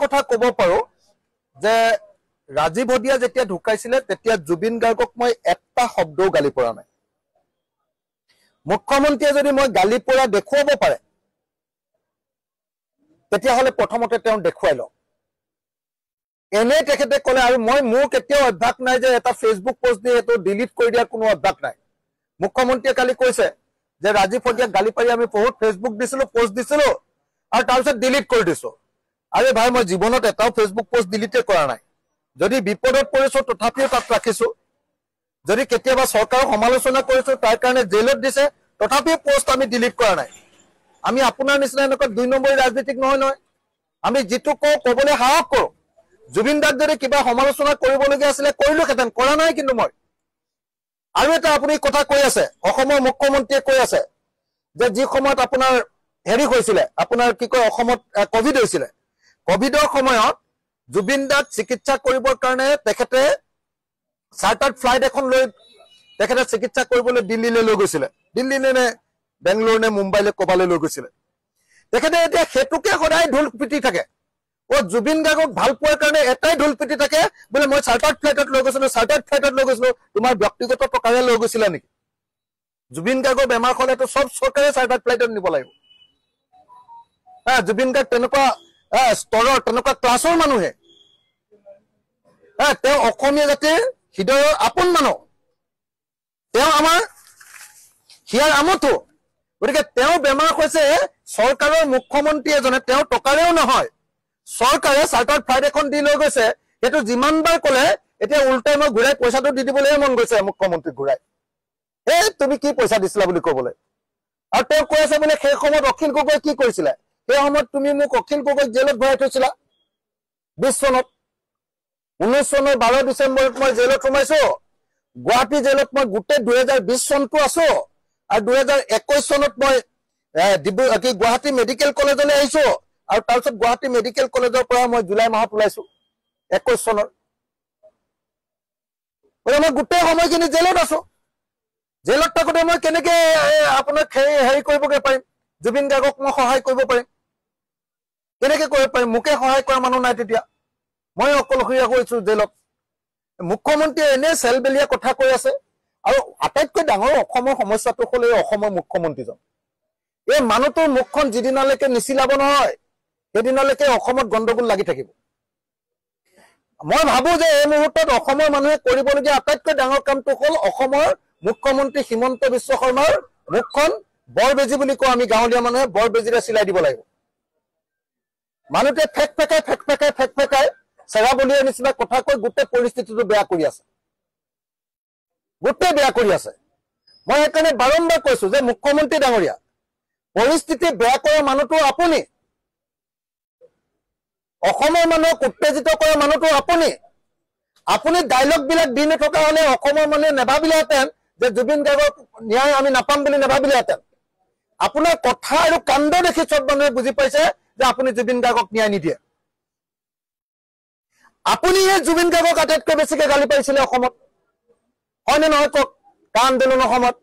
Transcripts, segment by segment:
কথা ক'ব পাৰো যে ৰাজীৱ হদিয়া যেতিয়া ঢুকাইছিলে তেতিয়া জুবিন গাৰ্গক মই এটা শব্দও গালি পৰা নাই মুখ্যমন্ত্ৰীয়ে যদি মই গালি পৰা দেখুৱাব পাৰে তেতিয়াহ'লে প্ৰথমতে তেওঁ দেখুৱাই লওক এনে তেখেতে ক'লে আৰু মই মোৰ কেতিয়াও অভ্যাস নাই যে এটা ফেচবুক পোষ্ট দি এটো ডিলিট কৰি দিয়া কোনো অভ্যাস নাই মুখ্যমন্ত্ৰীয়ে কালি কৈছে যে ৰাজীৱ হদিয়াক গালি পাৰি আমি বহুত ফেচবুক দিছিলো পোষ্ট দিছিলো আৰু তাৰপিছত ডিলিট কৰি দিছো আৰে ভাই মই জীৱনত এটাও ফেচবুক পোষ্ট ডিলিটে কৰা নাই যদি বিপদত পৰিছো তথাপিও তাত ৰাখিছো যদি কেতিয়াবা চৰকাৰৰ সমালোচনা কৰিছো তাৰ কাৰণে জেলত দিছে তথাপিও পোষ্ট আমি ডিলিট কৰা নাই আমি আপোনাৰ নিচিনা এনেকুৱা 2 নম্বৰী ৰাজনীতিক নহয় আমি যেটো ক'বলৈ সাহস কৰো জুবিন দাক যদি কিবা সমালোচনা কৰিবলগীয়া আছিল কৰিলোহেঁতেন কৰা নাই কিন্তু মই আৰু এটা আপুনি কথা কৈ আছে অসমৰ মুখ্যমন্ত্ৰীয়ে কৈ আছে যে যি সময়ত আপোনাৰ হেৰি হৈছিলে আপোনাৰ কি কয় অসমত কোভিড হৈছিলে কোভিডৰ সময়ত জুবিন দাক চিকিৎসা কৰিবৰ কাৰণে তেখেতে চাৰ্টাৰ্ড ফ্লাইট এখন লৈ তেখেতে চিকিৎসা কৰিবলৈ দিল্লীলৈ লৈ গৈছিলে দিল্লী নে বেংগলোৰ নে মুম্বাইলৈ কবালৈ লৈ গৈছিলে তেখেতে এতিয়া হেতুকে সদায় ঢোল পিটি থাকে ও জুবিন গাৰ্গক ভাল পোৱাৰ কাৰণে এটাই ঢোল পিটি থাকে বলে মই চাৰ্টাৰ্ড ফ্লাইটত লৈ গৈছিলো তোমাৰ ব্যক্তিগত প্ৰকাৰে লৈ গৈছিলা নেকি জুবিন গাৰ্গৰ বেমাৰ হ'লেতো সব চৰকাৰে চাৰ্টাৰ্ড ফ্লাইটত নিব লাগিব জুবিন গাৰ্গ তেনেকুৱা স্তৰৰ তেনেকুৱা ক্লাছৰ মানুহে তেওঁ অসমীয়া জাতিৰ হৃদয়ৰ আপোন মানুহ তেওঁ আমাৰ হিয়াৰ আমঠু গতিকে তেওঁ বেমাৰ হৈছে চৰকাৰৰ মুখ্যমন্ত্ৰী এজনে তেওঁ টকাৰেও নহয় চৰকাৰে চাৰ্টাৰ্ড ফ্লাইট এখন দি লৈ গৈছে সেইটো যিমানবাৰ ক'লে এতিয়া উল্টাই মই ঘূৰাই পইচাটো দি দিবলৈ মন গৈছে মুখ্যমন্ত্ৰী ঘূৰাই তুমি কি পইচা দিছিলা বুলি ক'বলৈ আৰু তেওঁ কৈ আছে বোলে সেই সময়ত অখিল গগৈ কি কৰিছিলে সেই সময়ত তুমি মোক অখিল গগৈক জেলত ভৰাই থৈছিলা 20 চনত 19 চনৰ 12 ডিচেম্বৰত মই জেলত সোমাইছো গুৱাহাটী জেলত মই গোটেই 2020 চনটো আছো আৰু 2021 চনত মই গুৱাহাটী মেডিকেল কলেজলৈ আহিছো আৰু তাৰপিছত গুৱাহাটী মেডিকেল কলেজৰ পৰা মই জুলাই মাহত ওলাইছো 21 চনৰ মই গোটেই সময়খিনি জেলত আছো জেলত থাকোতে মই কেনেকে আপোনাক হেৰি কৰিবগে পাৰিম জুবিন গাৰ্গক মই সহায় কৰিব পাৰিম কেনেকে কৰিব পাৰিম মোকে সহায় কৰা মানুহ নাই তেতিয়া মই অকলশৰীয়া হৈছো জেলত মুখ্যমন্ত্ৰীয়ে এনে চেলবেলিয়া কথা কৈ আছে আৰু আটাইতকৈ ডাঙৰ অসমৰ সমস্যাটো হ'ল এই অসমৰ মুখ্যমন্ত্ৰীজন এই মানুহটোৰ মুখখন যিদিনালৈকে নিচিলাব নহয় সেইদিনালৈকে অসমত গণ্ডগোল লাগি থাকিব মই ভাবো যে এই মুহূৰ্তত অসমৰ মানুহে কৰিবলগীয়া আটাইতকৈ ডাঙৰ কামটো হ'ল অসমৰ মুখ্যমন্ত্ৰী হিমন্ত বিশ্ব শৰ্মাৰ মুখখন বৰবেজী বুলি কওঁ আমি গাঁৱলীয়া মানুহে বৰবেজীৰে চিলাই দিব লাগিব মানুহটোৱে ফেক ফেকাই চেৰাবলীয়াৰ নিচিনা কথা কৈ গোটেই পৰিস্থিতিটো বেয়া কৰি আছে গোটেই বেয়া কৰি আছে মই সেইকাৰণে বাৰম্বাৰ কৈছো যে মুখ্যমন্ত্ৰী ডাঙৰীয়া পৰিস্থিতি বেয়া কৰা মানুহটো আপুনি অসমৰ মানুহক উত্তেজিত কৰা মানুহটো আপুনি ডায়লগ বিলাক দি নথকা হলে অসমৰ মানুহে নেভাবিলেহেঁতেন যে জুবিন গাৰ্গক ন্যায় আমি নাপাম বুলি নেভাবিলেহেঁতেন আপোনাৰ কথা আৰু কাণ্ড দেখি চব মানুহে বুজি পাইছে যে আপুনি জুবিন গাৰ্গক ন্যায় নিদিয়ে আপুনি জুবিন গাৰ্গক আটাইতকৈ বেছিকৈ গালি পাৰিছিলে অসমত হয়নে নহয় কওক কা আন্দোলনৰ সময়ত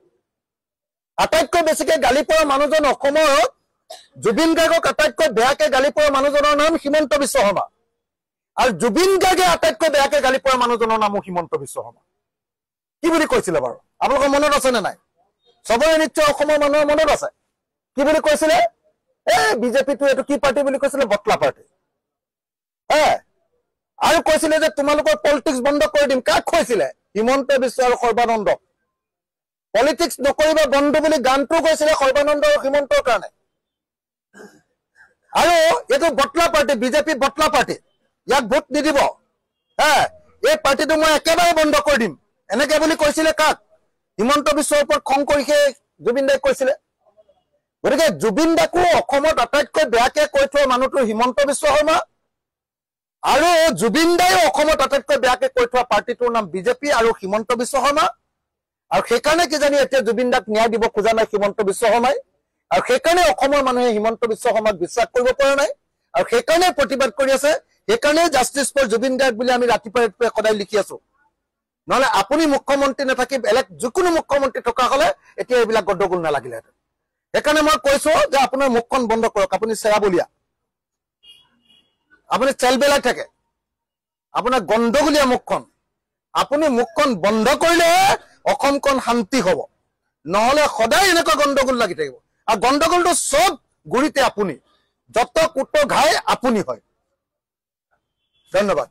আটাইতকৈ বেছিকৈ গালি পৰা মানুহজন অসমৰ জুবিন গাৰ্গক আটাইতকৈ বেয়াকৈ গালি পৰা মানুহজনৰ নাম হিমন্ত বিশ্ব শৰ্মা আৰু জুবিন গাৰ্গে আটাইতকৈ বেয়াকৈ গালি পৰা মানুহজনৰ নাম হিমন্ত বিশ্ব শৰ্মা কি বুলি কৈছিলে বাৰু আপোনালোকৰ মনত আছে নে নাই সবৰে নিশ্চয় অসমৰ মানুহৰ মনত আছে কি বুলি কৈছিলে বিজেপিটো এইটো কি পাৰ্টি বুলি কৈছিলে বটলা পাৰ্টি আৰু কৈছিলে যে তোমালোকৰ পলিটিক্স বন্ধ কৰি দিম কাক কৈছিলে হিমন্ত বিশ্ব আৰু সৰ্বানন্দ পলিটিক্স নকৰিবা বন্ধ বুলি গানটো কৈছিলে সৰ্বানন্দ আৰু হিমন্তৰ কাৰণে আৰু এইটো বটলা পাৰ্টি বিজেপি বটলা পাৰ্টি ইয়াক ভোট নিদিব এই পাৰ্টিটো মই একেবাৰে বন্ধ কৰি দিম এনেকে বুলি কৈছিলে কাক হিমন্ত বিশ্বৰ ওপৰত খং কৰি জুবিন দাই কৈছিলে গতিকে জুবিন দাকো অসমত আটাইতকৈ বেয়াকে কৈ থোৱা মানুহটো হিমন্ত বিশ্ব শৰ্মা আৰু জুবিন দাই অসমত আটাইতকৈ বেয়াকে কৈ থোৱা পাৰ্টিটোৰ নাম বিজেপি আৰু হিমন্ত বিশ্ব শৰ্মা আৰু সেইকাৰণে কিজানি এতিয়া জুবিন দাক ন্যায় দিব খোজা নাই হিমন্ত বিশ্ব শৰ্মাই আৰু সেইকাৰণে অসমৰ মানুহে হিমন্ত বিশ্ব শৰ্মাক বিশ্বাস কৰিব পৰা নাই আৰু সেইকাৰণে প্ৰতিবাদ কৰি আছে সেইকাৰণে জাষ্টিছ ফৰ জুবিন গাৰ্গ বুলি আমি ৰাতিপুৱা সদায় লিখি আছো নহলে আপুনি মুখ্যমন্ত্ৰী নাথাকি বেলেগ যিকোনো মুখ্যমন্ত্ৰী থকা হলে এতিয়া এইবিলাক গণ্ডগোল নালাগিলেহেঁতেন সেইকাৰণে মই কৈছো যে আপোনাৰ মুখখন বন্ধ কৰক আপুনি চেৰাবলীয়া আপুনি চেল বেলাই থাকে আপোনাৰ গণ্ডগোলীয়া মুখখন আপুনি মুখখন বন্ধ কৰিলে অসমখন শান্তি হ'ব নহলে সদায় এনেকুৱা গণ্ডগোল লাগি থাকিব আৰু গণ্ডগোলটো সব গুৰিতে আপুনি যত কুট ঘাই আপুনি হয় ধন্যবাদ